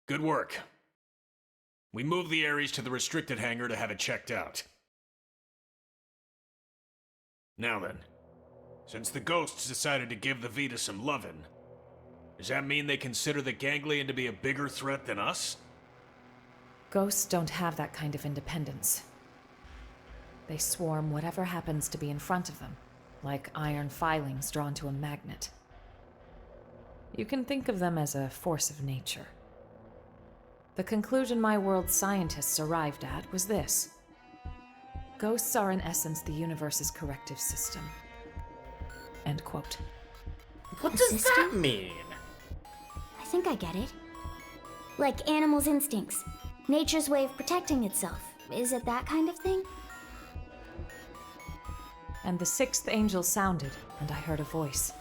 Good work. We moved the Ares to the restricted hangar to have it checked out. Now then, since the ghosts decided to give the Vita some lovin', does that mean they consider the ganglion to be a bigger threat than us? Ghosts don't have that kind of independence. They swarm whatever happens to be in front of them, like iron filings drawn to a magnet. You can think of them as a force of nature. The conclusion my world's scientists arrived at was this. Ghosts are in essence the universe's corrective system. End quote. What does that mean? I think I get it. Like animals' instincts. Nature's way of protecting itself. Is it that kind of thing? And the sixth angel sounded, and I heard a voice.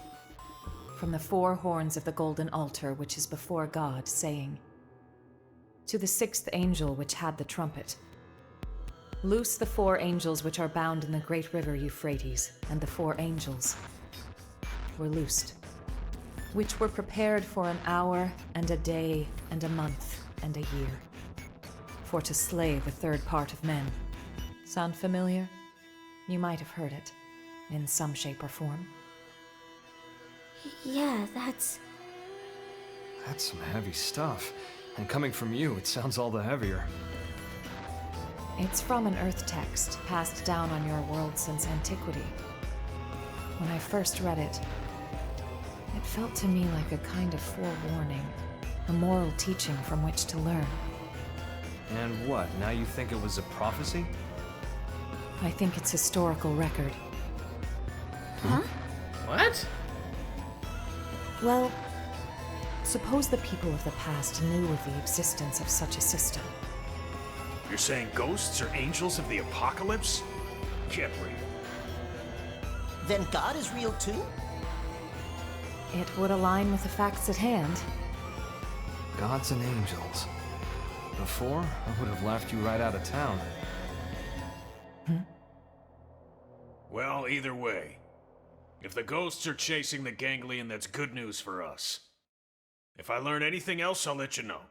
From the four horns of the golden altar which is before God, saying, "To the sixth angel which had the trumpet, loose the four angels which are bound in the great river Euphrates." And the four angels were loosed, which were prepared for an hour and a day and a month and a year, for to slay the third part of men. Sound familiar? You might have heard it, in some shape or form. Yeah, that's That's some heavy stuff. And coming from you, it sounds all the heavier. It's from an Earth text passed down on your world since antiquity. When I first read it, it felt to me like a kind of forewarning, a moral teaching from which to learn. And what, now you think it was a prophecy? I think it's historical record. Huh? What? Well, suppose the people of the past knew of the existence of such a system. You're saying ghosts are angels of the apocalypse? Can't read. Then God is real too? It would align with the facts at hand. Gods and angels. Before, I would have laughed you right out of town. Well, either way. If the ghosts are chasing the ganglion, that's good news for us. If I learn anything else, I'll let you know.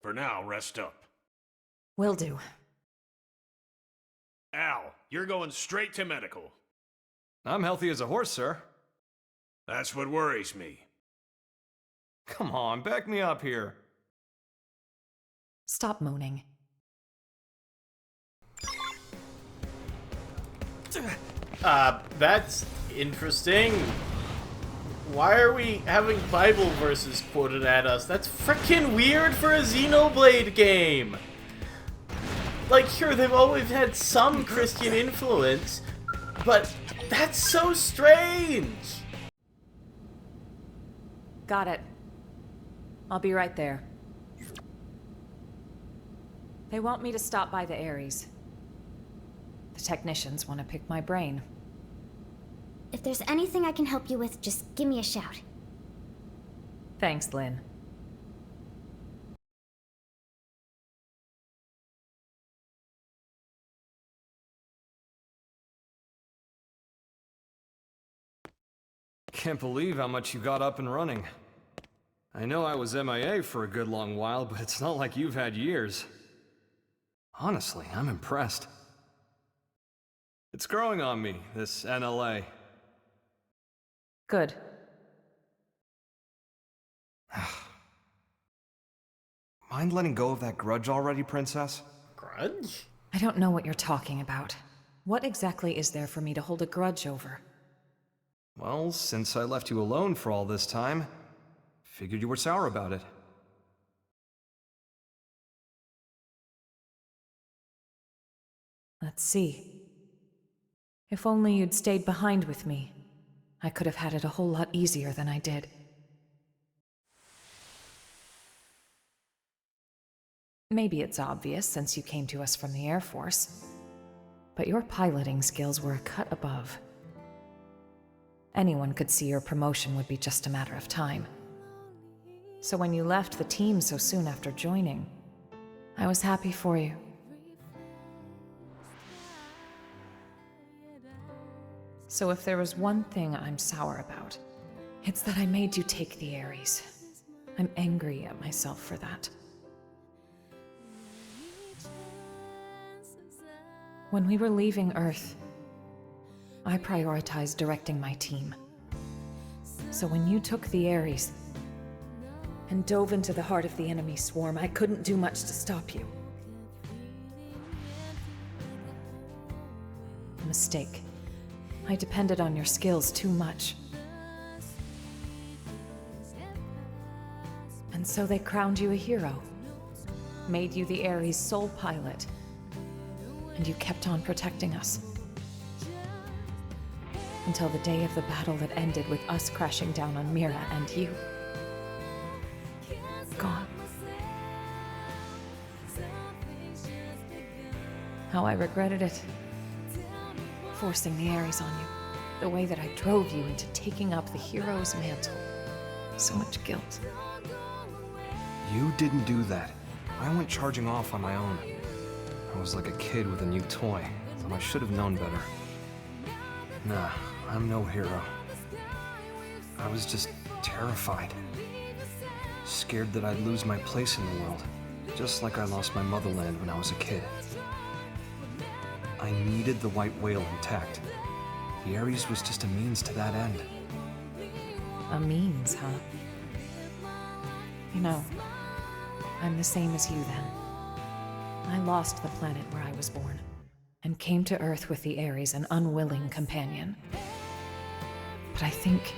For now, rest up. Will do. Al, you're going straight to medical. I'm healthy as a horse, sir. That's what worries me. Come on, back me up here. Stop moaning. That's interesting. Why are we having Bible verses quoted at us? That's frickin' weird for a Xenoblade game! Like, sure, they've always had some Christian influence, but that's so strange! Got it. I'll be right there. They want me to stop by the Ares. The technicians want to pick my brain. If there's anything I can help you with, just give me a shout. Thanks, Lynn. Can't believe how much you got up and running. I know I was MIA for a good long while, but it's not like you've had years. Honestly, I'm impressed. It's growing on me, this NLA. Good. Mind letting go of that grudge already, Princess? Grudge? I don't know what you're talking about. What exactly is there for me to hold a grudge over? Well, since I left you alone for all this time, figured you were sour about it. Let's see. If only you'd stayed behind with me, I could have had it a whole lot easier than I did. Maybe it's obvious since you came to us from the Air Force, but your piloting skills were a cut above. Anyone could see your promotion would be just a matter of time. So when you left the team so soon after joining, I was happy for you. So if there was one thing I'm sour about, it's that I made you take the Ares. I'm angry at myself for that. When we were leaving Earth, I prioritized directing my team. So when you took the Ares and dove into the heart of the enemy swarm, I couldn't do much to stop you. A mistake. I depended on your skills too much. And so they crowned you a hero, made you the Ares' sole pilot, and you kept on protecting us. Until the day of the battle that ended with us crashing down on Mira and you. Gone. How I regretted it. Forcing the Ares on you. The way that I drove you into taking up the hero's mantle. So much guilt. You didn't do that. I went charging off on my own. I was like a kid with a new toy, and I should have known better. Nah, I'm no hero. I was just terrified. Scared that I'd lose my place in the world, just like I lost my motherland when I was a kid. I needed the white whale intact. The Ares was just a means to that end. A means, huh? You know, I'm the same as you then. I lost the planet where I was born, and came to Earth with the Ares, an unwilling companion. But I think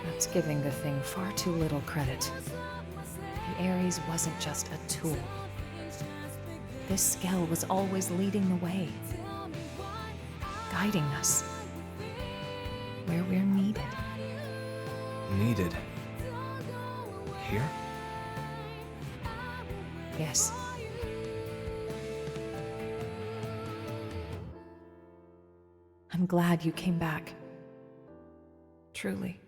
that's giving the thing far too little credit. The Ares wasn't just a tool. This Skell was always leading the way, guiding us where we're needed. Needed? Here? Yes. I'm glad you came back. Truly.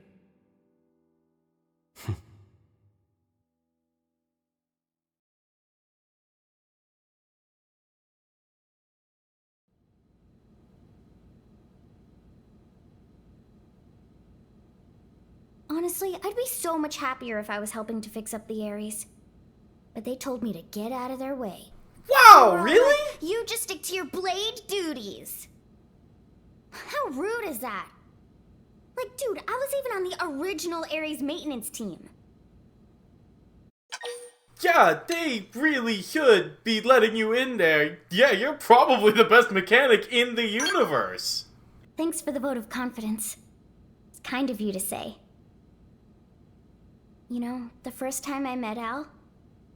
Honestly, I'd be so much happier if I was helping to fix up the Ares. But they told me to get out of their way. Wow, really? You just stick to your blade duties. How rude is that? Like, dude, I was even on the original Ares maintenance team. Yeah, they really should be letting you in there. Yeah, you're probably the best mechanic in the universe. Thanks for the vote of confidence. It's kind of you to say. You know, the first time I met Al,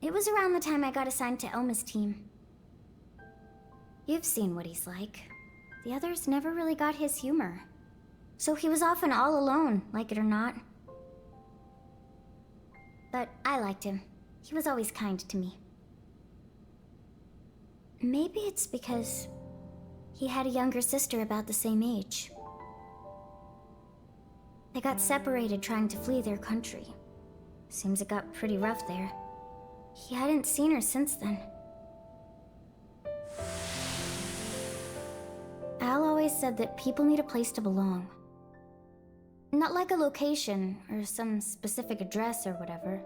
it was around the time I got assigned to Elma's team. You've seen what he's like. The others never really got his humor. So he was often all alone, like it or not. But I liked him. He was always kind to me. Maybe it's because he had a younger sister about the same age. They got separated trying to flee their country. Seems it got pretty rough there. He hadn't seen her since then. Al always said that people need a place to belong. Not like a location or some specific address or whatever.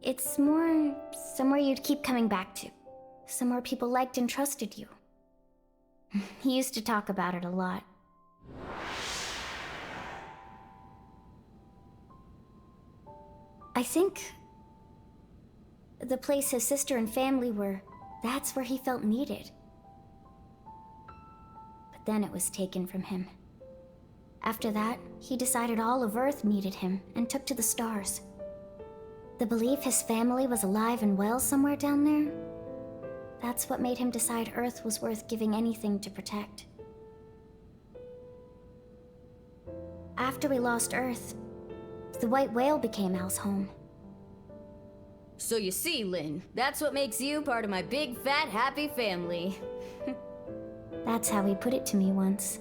It's more somewhere you'd keep coming back to. Somewhere people liked and trusted you. He used to talk about it a lot. I think the place his sister and family were, that's where he felt needed. But then it was taken from him. After that, he decided all of Earth needed him and took to the stars. The belief his family was alive and well somewhere down there, that's what made him decide Earth was worth giving anything to protect. After we lost Earth, the white whale became Al's home. So you see, Lynn, that's what makes you part of my big, fat, happy family. That's how he put it to me once.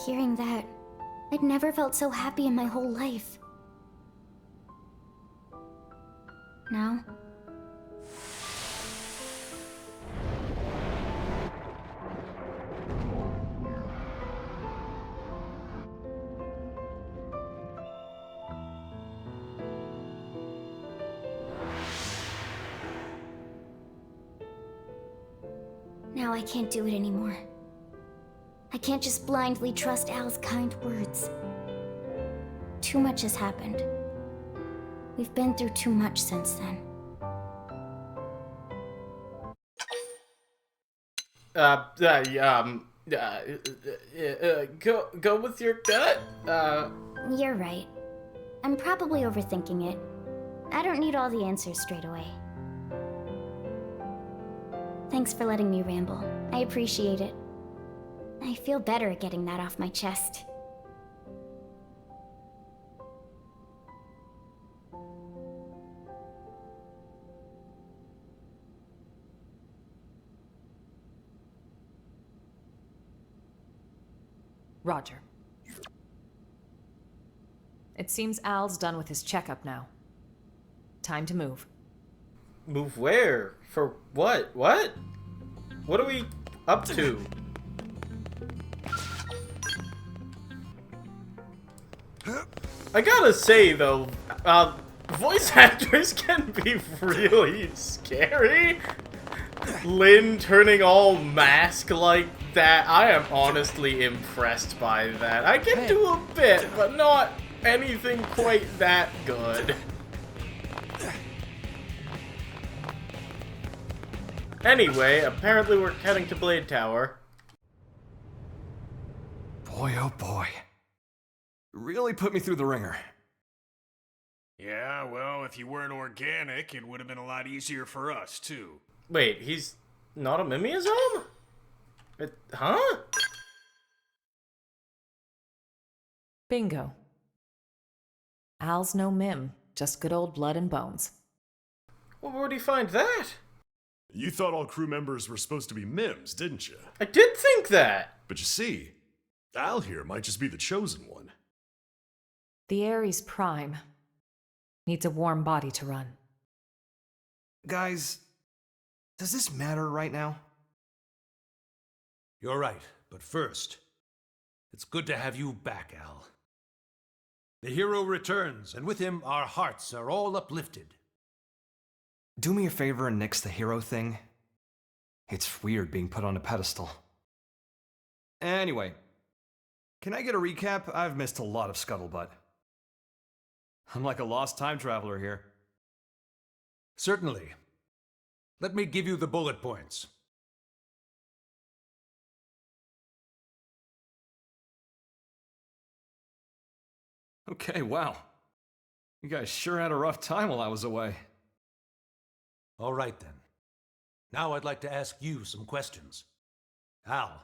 Hearing that, I'd never felt so happy in my whole life. Now, Now I can't do it anymore. I can't just blindly trust Al's kind words. Too much has happened. We've been through too much since then. Go with your gut. You're right. I'm probably overthinking it. I don't need all the answers straight away. Thanks for letting me ramble. I appreciate it. I feel better at getting that off my chest. Roger. It seems Al's done with his checkup now. Time to move. Move where? For what? What? What are we up to? I gotta say though, voice actors can be really scary. Lynn turning all mask like that, I am honestly impressed by that. I can do a bit, but not anything quite that good. Anyway, apparently we're heading to Blade Tower. Boy, oh boy. Really put me through the ringer. Yeah, well, if you weren't organic, it would have been a lot easier for us, too. Wait, he's not a mimeosome? Huh? Bingo. Al's no mim, just good old blood and bones. Well, where'd he find that? You thought all crew members were supposed to be Mims, didn't you? I did think that. But you see, Al here might just be the chosen one. The Ares Prime needs a warm body to run. Guys, does this matter right now? You're right, but first, it's good to have you back, Al. The hero returns, and with him our hearts are all uplifted. Do me a favor and nix the hero thing. It's weird being put on a pedestal. Anyway, can I get a recap? I've missed a lot of scuttlebutt. I'm like a lost time traveler here. Certainly. Let me give you the bullet points. Okay, wow. You guys sure had a rough time while I was away. All right, then. Now I'd like to ask you some questions. Al,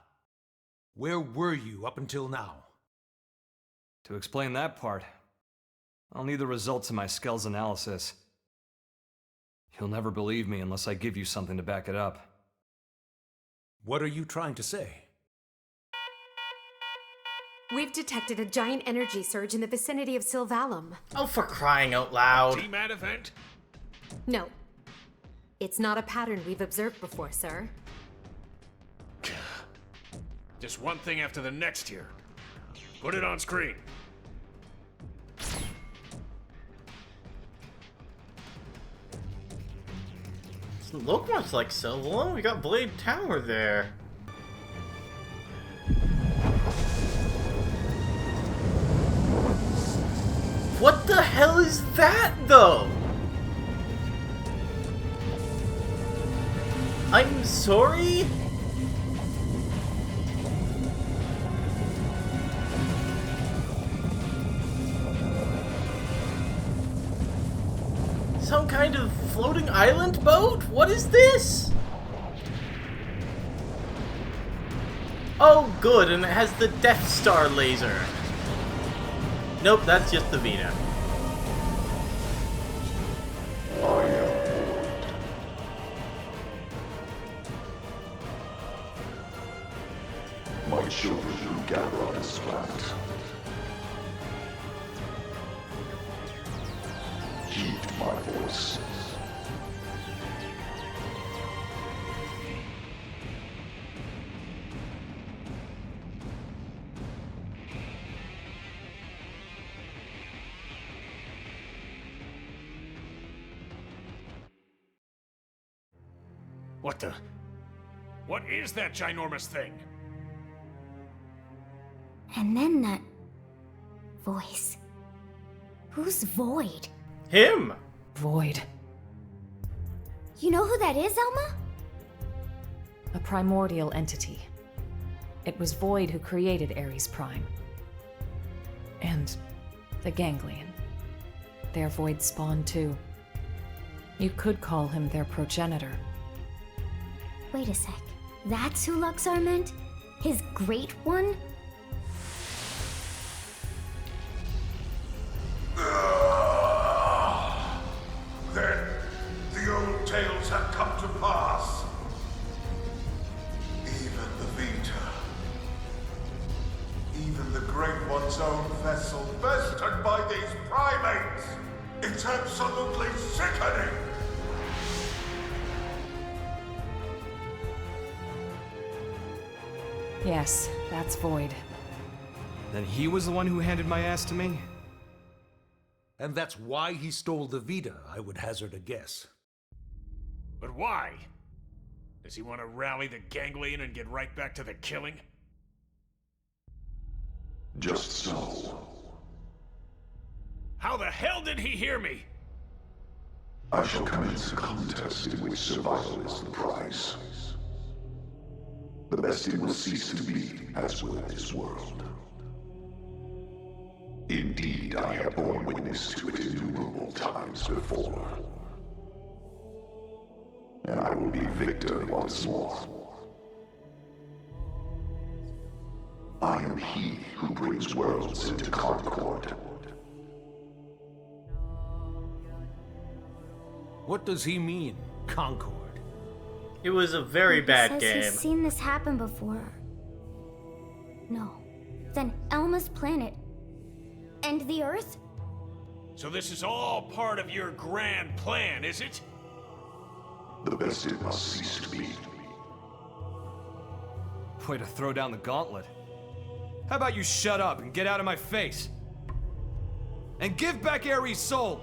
where were you up until now? To explain that part, I'll need the results of my Skell's analysis. You'll never believe me unless I give you something to back it up. What are you trying to say? We've detected a giant energy surge in the vicinity of Sylvalum. Oh, for crying out loud. T-Mat event? No. It's not a pattern we've observed before, sir. Just one thing after the next here. Put it on screen. Doesn't look much like Sylvalum. We got Blade Tower there. What the hell is that, though? I'm sorry? Some kind of floating island boat? What is this? Oh, good, and it has the Death Star laser. Nope, that's just the Vita. My children will gather on this planet. Heed my voice. What the? What is that ginormous thing? And then that voice. Who's Void? Him! Void. You know who that is, Elma? A primordial entity. It was Void who created Ares Prime. And the Ganglion. They're Void spawn too. You could call him their progenitor. Wait a sec. That's who Luxxar meant? His Great One? Then the old tales have come to pass. Even the Vita. Even the Great One's own vessel bested by these primates. It's absolutely sickening. Yes, that's Void. Then he was the one who handed my ass to me? And that's why he stole the Vita, I would hazard a guess. But why? Does he want to rally the Ganglion and get right back to the killing? Just so. How the hell did he hear me? I shall commence a contest in which survival is the prize. The best it will cease to be, as will this world. Indeed, I have borne witness to it innumerable times before. And I will be victor once more. I am he who brings worlds into concord. What does he mean, Concord? It was a very bad He says game. he's seen this happen before. No. Then Elma's planet. And the Earth? So this is all part of your grand plan, is it? The best it must cease to be. Way to throw down the gauntlet. How about you shut up and get out of my face? And give back Ares' soul!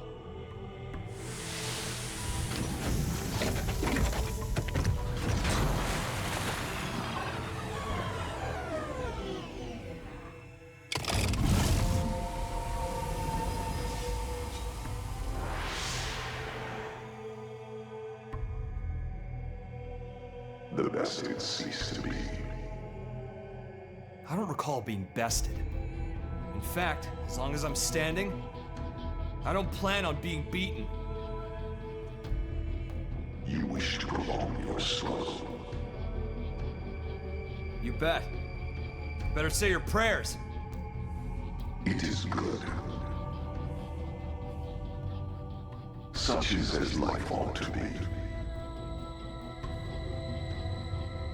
The best it cease to be. I don't recall being bested. In fact, as long as I'm standing, I don't plan on being beaten. You wish to prolong your struggle. You bet. Better say your prayers. It is good. Such is as life ought to be.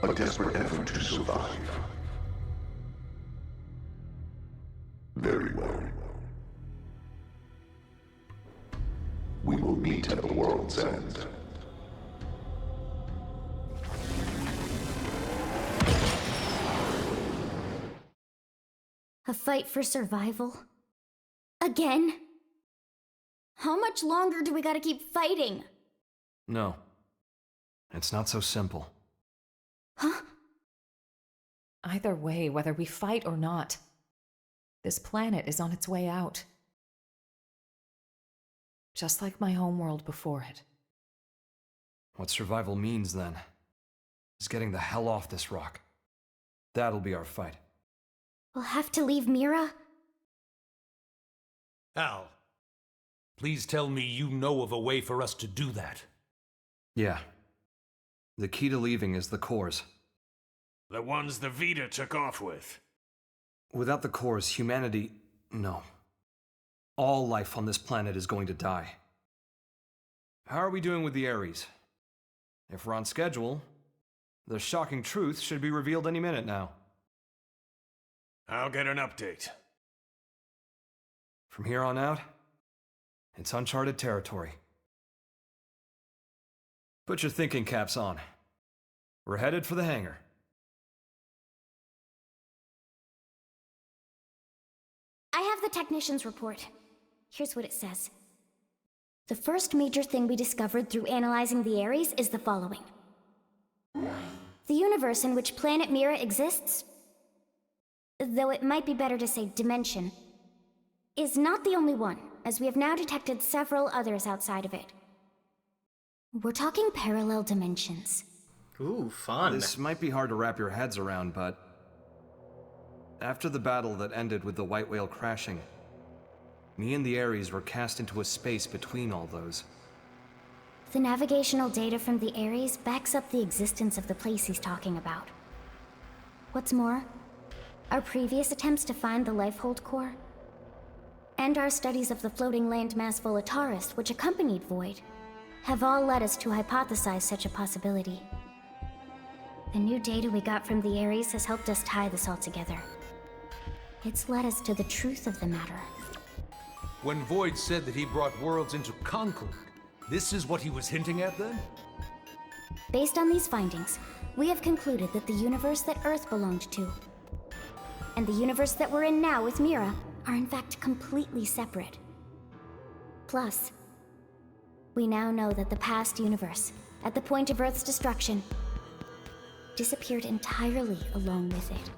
A desperate effort to survive. Very well. We will meet at the world's end. A fight for survival? Again? How much longer do we gotta keep fighting? No. It's not so simple. Huh? Either way, whether we fight or not, this planet is on its way out. Just like my homeworld before it. What survival means, then, is getting the hell off this rock. That'll be our fight. We'll have to leave Mira? Al, please tell me you know of a way for us to do that. Yeah. The key to leaving is the cores. The ones the Vita took off with. Without the cores, humanity... no. All life on this planet is going to die. How are we doing with the Ares? If we're on schedule, the shocking truth should be revealed any minute now. I'll get an update. From here on out, it's uncharted territory. Put your thinking caps on. We're headed for the hangar. I have the technician's report. Here's what it says. The first major thing we discovered through analyzing the Ares is the following. The universe in which planet Mira exists, though it might be better to say dimension, is not the only one, as we have now detected several others outside of it. We're talking parallel dimensions. Ooh, fun. This might be hard to wrap your heads around, but after the battle that ended with the White Whale crashing, me and the Ares were cast into a space between all those. The navigational data from the Ares backs up the existence of the place he's talking about. What's more, our previous attempts to find the Lifehold core, and our studies of the floating landmass Volataris, which accompanied Void, have all led us to hypothesize such a possibility. The new data we got from the Ares has helped us tie this all together. It's led us to the truth of the matter. When Void said that he brought worlds into concord, this is what he was hinting at then? Based on these findings, we have concluded that the universe that Earth belonged to, and the universe that we're in now with Mira, are in fact completely separate. Plus, we now know that the past universe, at the point of Earth's destruction, disappeared entirely along with it.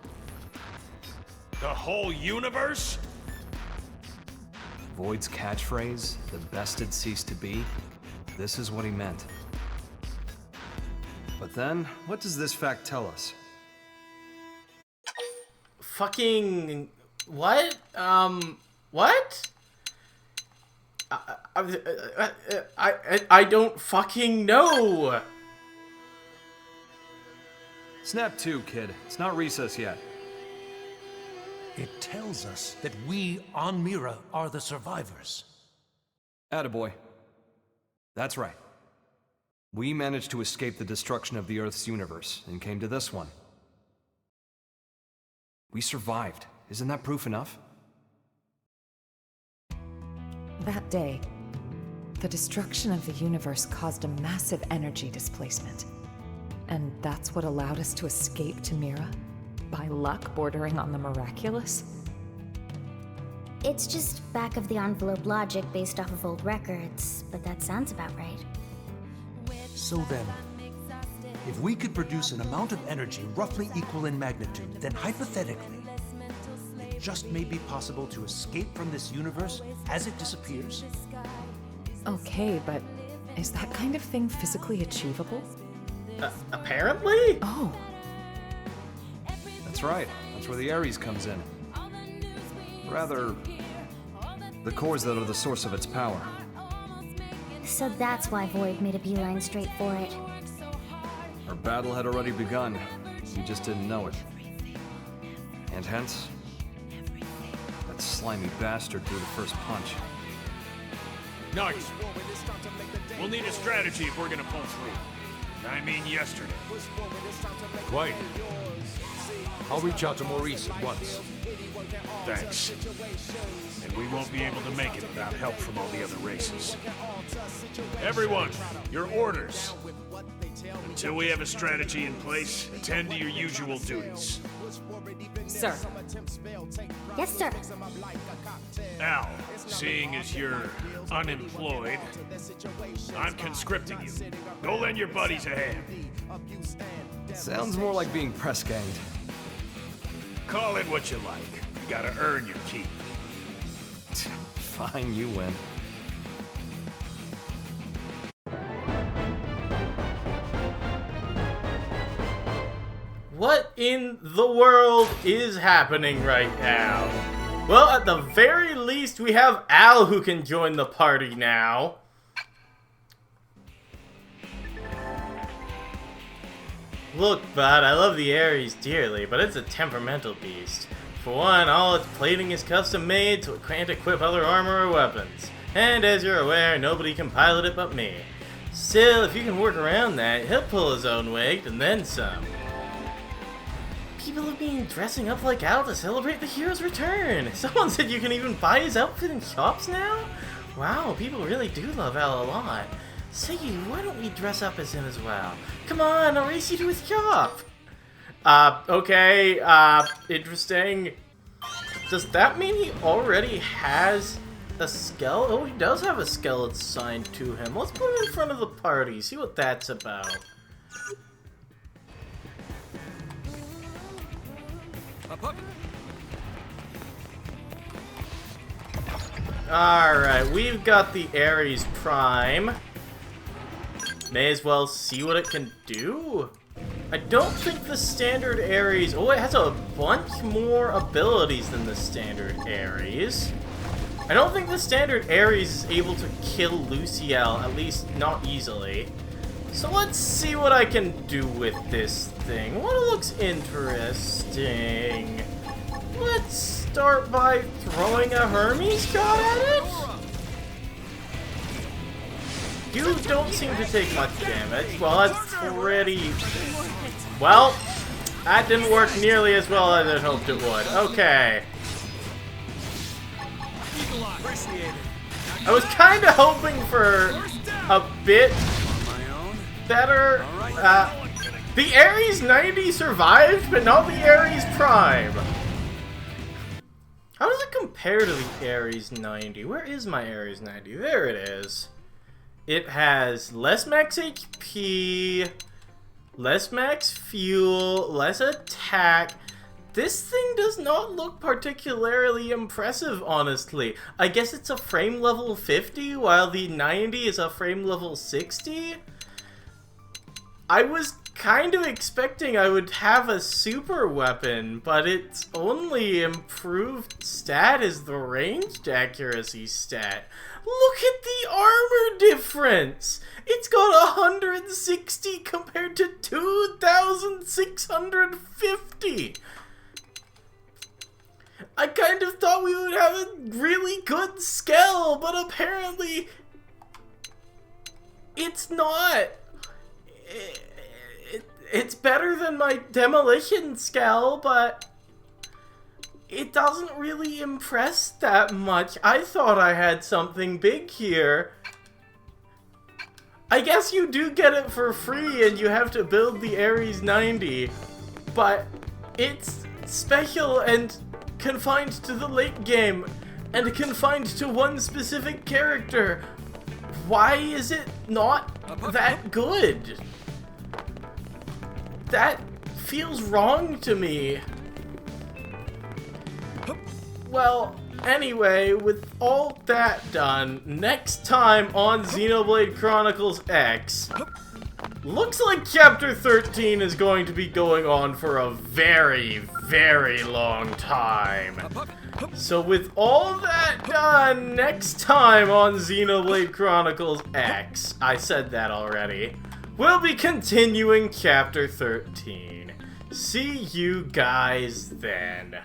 The whole universe? Void's catchphrase, the best had ceased to be, this is what he meant. But then, what does this fact tell us? Fucking... what? What? I don't fucking know! Snap 2, kid. It's not recess yet. It tells us that we on Mira are the survivors. Attaboy. That's right. We managed to escape the destruction of the Earth's universe and came to this one. We survived. Isn't that proof enough? That day, the destruction of the universe caused a massive energy displacement. And that's what allowed us to escape to Mira? By luck bordering on the miraculous? It's just back-of-the-envelope logic based off of old records, but that sounds about right. So then, if we could produce an amount of energy roughly equal in magnitude, then hypothetically, it just may be possible to escape from this universe as it disappears. Okay, but is that kind of thing physically achievable? Apparently? Oh. That's right. That's where the Ares comes in. Rather, the cores that are the source of its power. So that's why Void made a beeline straight for it. Our battle had already begun. We just didn't know it. And hence, that slimy bastard threw the first punch. Nuts. We'll need a strategy if we're gonna pull through. I mean yesterday. Quite. I'll reach out to Maurice at once. Thanks. And we won't be able to make it without help from all the other races. Everyone, your orders. Until we have a strategy in place, attend to your usual duties. Sir. Yes, sir. Al, seeing as you're unemployed, I'm conscripting you. Go lend your buddies a hand. Sounds more like being press-ganged. Call it what you like. You gotta earn your keep. Fine, you win. What in the world is happening right now? Well, at the very least, we have Al who can join the party now. Look, bud, I love the Ares dearly, but it's a temperamental beast. For one, all its plating is custom made, so it can't equip other armor or weapons. And as you're aware, nobody can pilot it but me. Still, if you can work around that, he'll pull his own weight, and then some. People have been dressing up like Al to celebrate the hero's return. Someone said you can even buy his outfit in shops now? Wow, people really do love Al a lot. Say, why don't we dress up as him as well? Come on, I'll race you to his shop. Okay, interesting. Does that mean he already has a skeleton? Oh, he does have a skeleton signed to him. Let's put it in front of the party, see what that's about. Alright, we've got the Ares Prime. May as well see what it can do. I don't think the standard Ares... Oh, it has a bunch more abilities than the standard Ares. I don't think the standard Ares is able to kill Luciel, at least not easily. So let's see what I can do with this thing. What looks interesting? Let's start by throwing a Hermes shot at it? You don't seem to take much damage. Well, that's pretty... Well, that didn't work nearly as well as I hoped it would. Okay. I was kind of hoping for a bit better. The Ares 90 survived, but not the Ares Prime. How does it compare to the Ares 90? Where is my Ares 90? There it is. It has less max HP, less max fuel, less attack. This thing does not look particularly impressive, honestly. I guess it's a frame level 50, while the 90 is a frame level 60? I was kind of expecting I would have a super weapon, but its only improved stat is the ranged accuracy stat. Look at the armor difference! It's got 160 compared to 2,650! I kind of thought we would have a really good scale, but apparently it's not. It's better than my demolition scale, but it doesn't really impress that much. I thought I had something big here. I guess you do get it for free and you have to build the Ares 90, but it's special and confined to the late game and confined to one specific character. Why is it not that good? That feels wrong to me. Well, anyway, with all that done, next time on Xenoblade Chronicles X, looks like Chapter 13 is going to be going on for a very, very long time. So with all that done, next time on Xenoblade Chronicles X, I said that already, we'll be continuing Chapter 13. See you guys then.